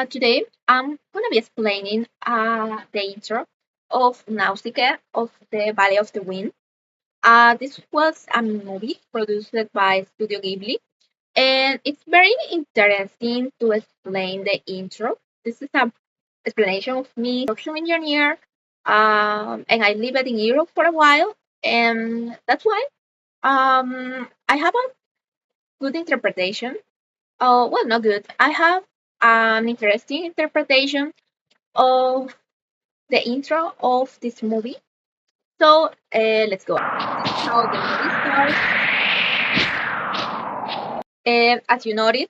Today I'm gonna be explaining the intro of Nausicaä of the Valley of the Wind. This was a movie produced by Studio Ghibli, and it's very interesting to explain the intro. This is an explanation of me, construction engineer, and I lived in Europe for a while, and that's why I have a good interpretation. Well, not good. I have an interesting interpretation of the intro of this movie. So let's go. This is how the movie starts. And as you noticed,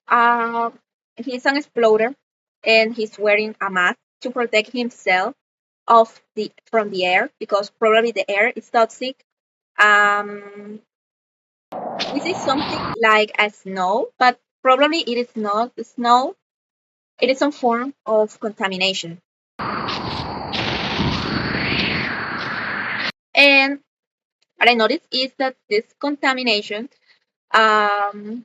uh, he's an explorer and he's wearing a mask to protect himself of the from the air because probably the air is toxic. Um, we see something like a snow, but probably it is not snow. It is some form of contamination. And what I noticed is that this contamination um,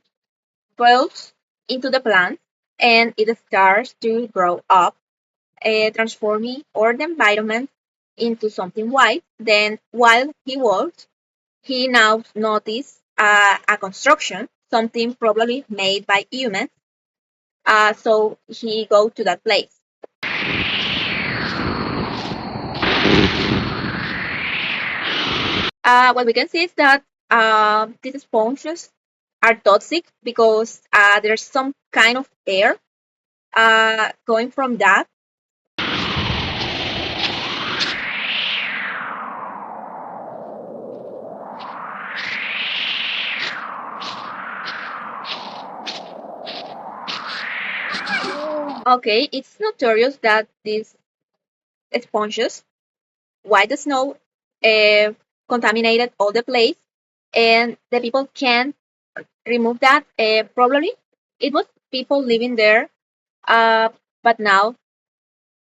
falls into the plant and it starts to grow up, transforming all the environment into something white. Then, while he walks, he now noticed a construction, something probably made by humans. So he go to that place. What we can see is that these sponges are toxic because there's some kind of air going from that. Okay, it's notorious that these sponges, white snow, uh, contaminated all the place, and the people can't remove that. Probably it was people living there, uh, but now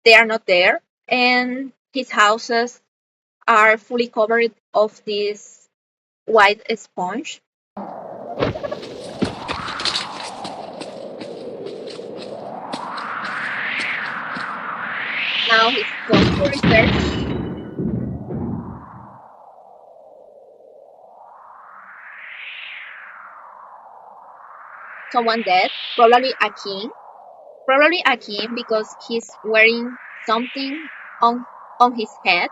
they are not there, and his houses are fully covered of this white sponge. Now he's going to research someone dead, probably a king because he's wearing something on on his head.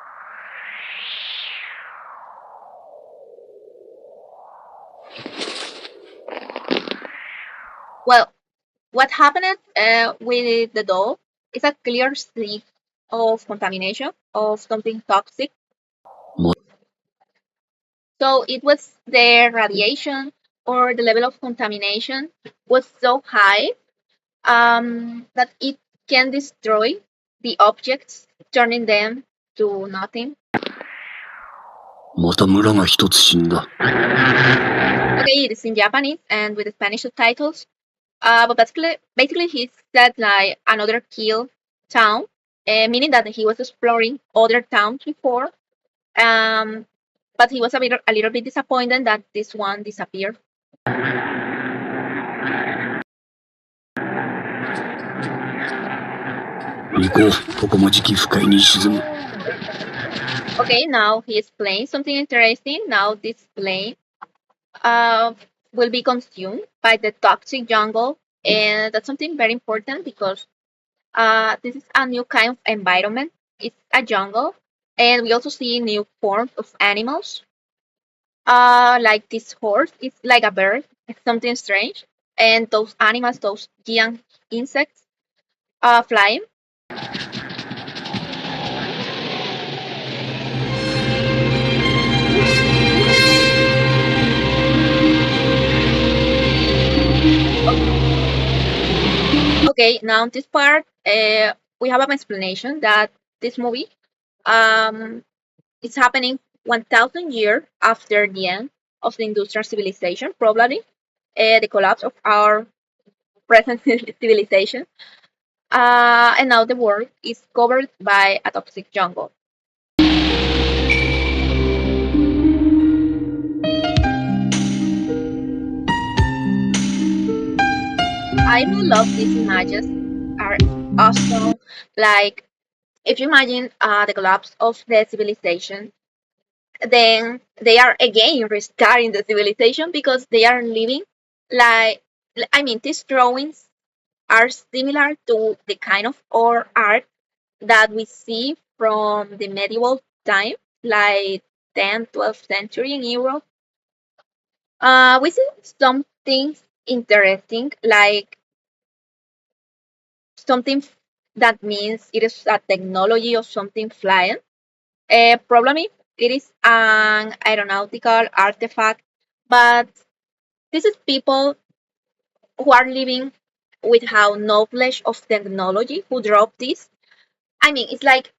Well, what happened with the doll is a clear sign of contamination of something toxic. So it was the radiation or the level of contamination was so high that it can destroy the objects, turning them to nothing. また村が一つ死んだ。 Okay, it is in Japanese and with Spanish subtitles. But basically, he said like another kill town, meaning that he was exploring other towns before. But he was a little bit disappointed that this one disappeared. 行こう。ここも時期不快に沈む。 Okay, now he explains something interesting. Now this plane uh, will be consumed by the toxic jungle, and that's something very important because this is a new kind of environment. It's a jungle, and we also see new forms of animals. Like this horse, it's like a bird. It's something strange, and those animals, those giant insects, flying. Okay, now this part, we have an explanation that this movie is happening 1,000 years after the end of the industrial civilization, probably the collapse of our present civilization. And now the world is covered by a toxic jungle. I really love these images are awesome. Like if you imagine the collapse of the civilization, then they are again restarting the civilization because they are living like I mean these drawings are similar to the kind of or art that we see from the medieval time, like 10th, 12th century in Europe. We see some things interesting, like something that means it is a technology or something flying. Probably it is an aeronautical artifact, but this is people who are living without knowledge of technology who drop this. I mean, it's like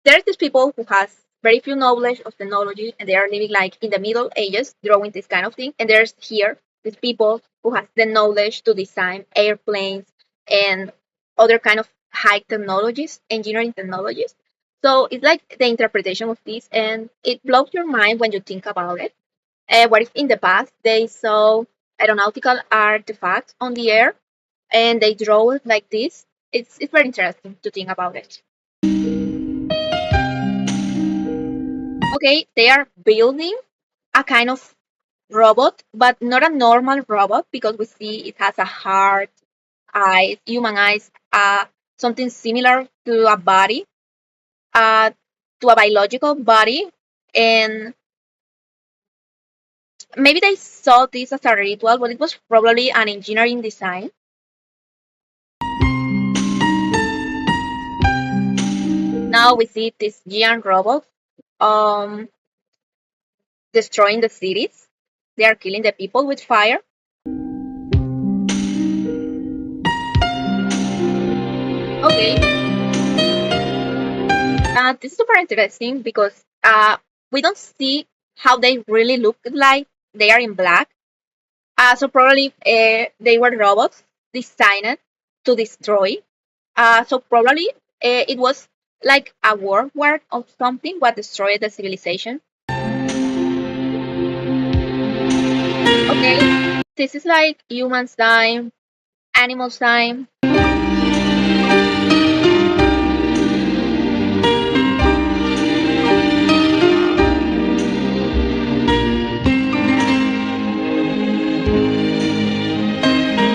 there's these people who has very few knowledge of technology and they are living like in the Middle Ages drawing this kind of thing. And there's here these people who has the knowledge to design airplanes and other kind of high technologies, engineering technologies. So it's like the interpretation of this and it blows your mind when you think about it. What if in the past they saw aeronautical artifacts on the air and they draw it like this? It's very interesting to think about it. Okay, they are building a kind of robot, but not a normal robot because we see it has a heart, eyes, human eyes, something similar to a body, uh, to a biological body, and maybe they saw this as a ritual, but it was probably an engineering design. Now we see this giant robot um, destroying the cities. They are killing the people with fire. Okay, this is super interesting because we don't see how they really look like. They are in black. So probably they were robots designed to destroy. So probably it was like a war or something what destroyed the civilization. Okay, this is like humans time, animals time.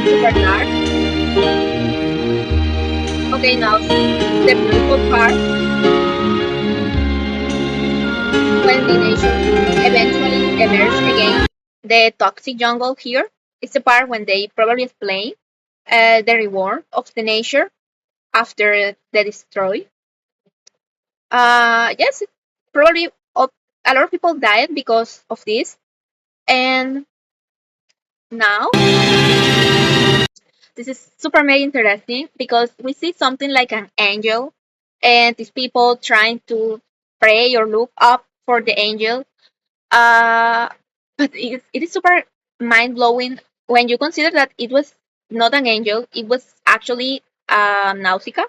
Super dark. Okay, now the beautiful part when the nation eventually emerged again. The toxic jungle here is the part when they probably explain the reward of the nature after the destroy. Yes, probably a lot of people died because of this. And now this is super mega interesting because we see something like an angel and these people trying to pray or look up for the angel. Uh, but it is super mind blowing when you consider that it was not an angel, it was actually Nausicaa,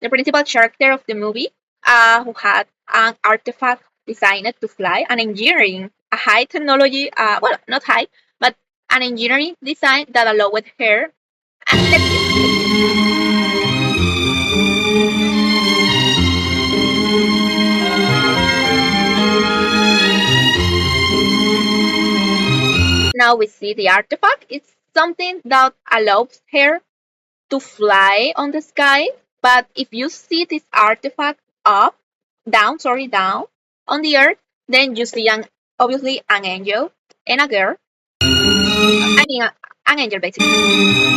the principal character of the movie, who had an artifact designed to fly, an engineering, a high technology, well, not high, but an engineering design that allowed her. Now we see the artifact. It's something that allows her to fly on the sky. But if you see this artifact down on the earth, then you see obviously an angel and a girl. I mean, an angel basically.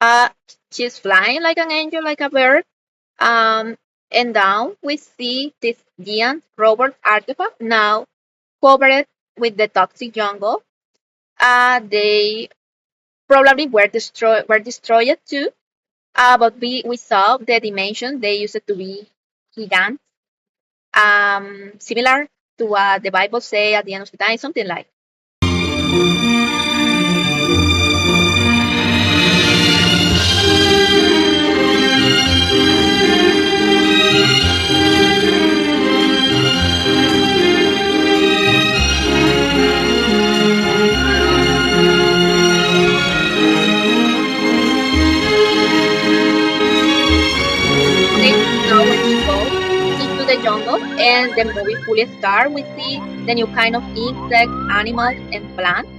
Uh, she's flying like an angel, like a bird. Um, and down we see this giant robot artifact now covered with the toxic jungle. They probably were destroyed too. But we saw the dimension. They used it to be gigant. Similar to what the Bible say at the end of the time, something like. the movie fully starts, we see the new kind of insects, animals, and plants.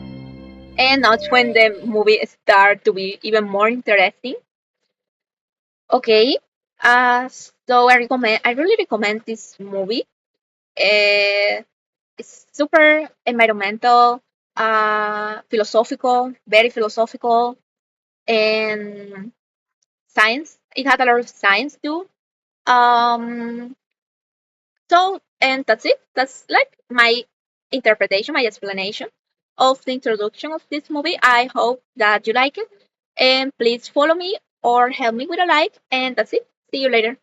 And that's when the movie starts to be even more interesting. Okay, so I really recommend this movie. It's super environmental, philosophical, very philosophical, and science. It had a lot of science too. Um, and that's it. That's like my interpretation, my explanation of the introduction of this movie. I hope that you like it. And please follow me or help me with a like. And that's it. See you later.